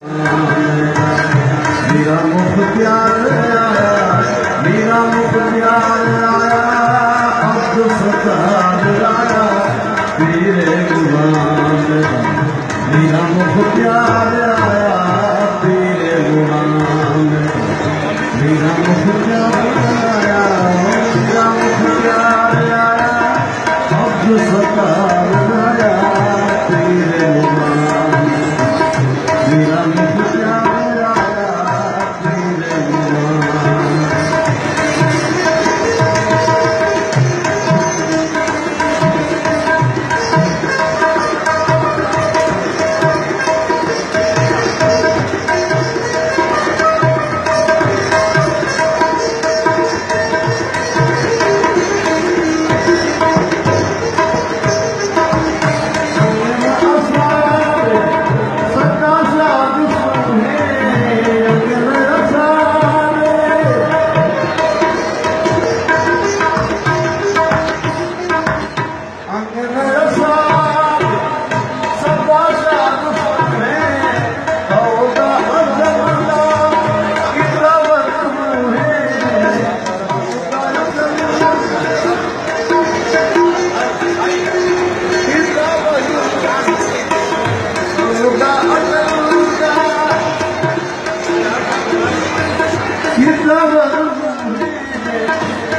मेरा मुख प्यार आया, मेरा मुख प्यार आया, अब्दुल सत्तार आया, तेरे गुलाम मेरा मुख प्यार आया, तेरे गुलाम मेरा मुख प्यार आया, मेरा मुख प्यार आया, अब्दुल सत्तार आया, तेरे गुलाम मेरा मुख प्यार आया, तेरे गुलाम।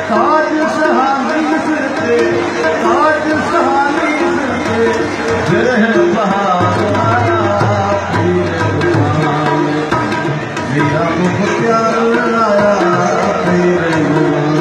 ताज सहानी सिर पे, ताज सहानी सिर पे, फिर है बहार आया, तेरे गुलाम मेरा मुख प्यार आया, तेरे गुलाम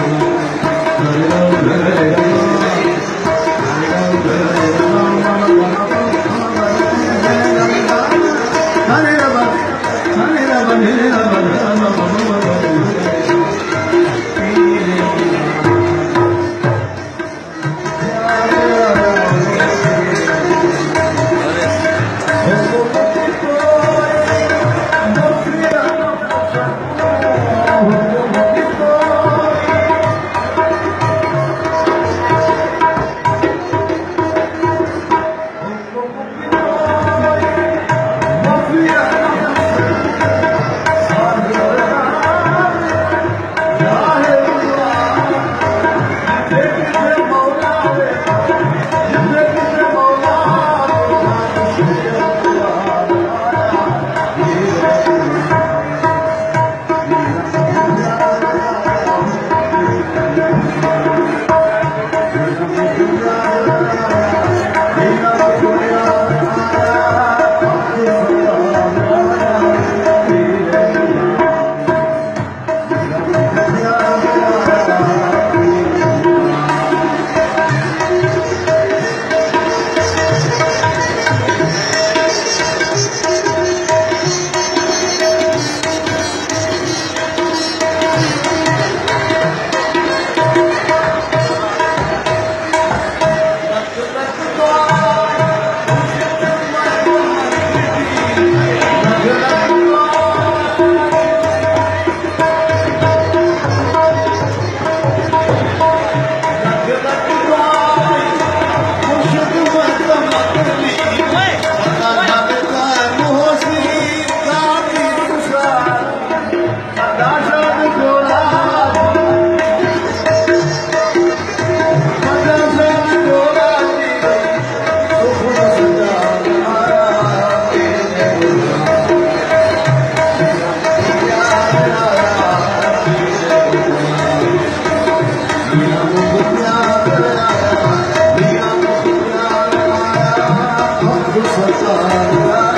Satan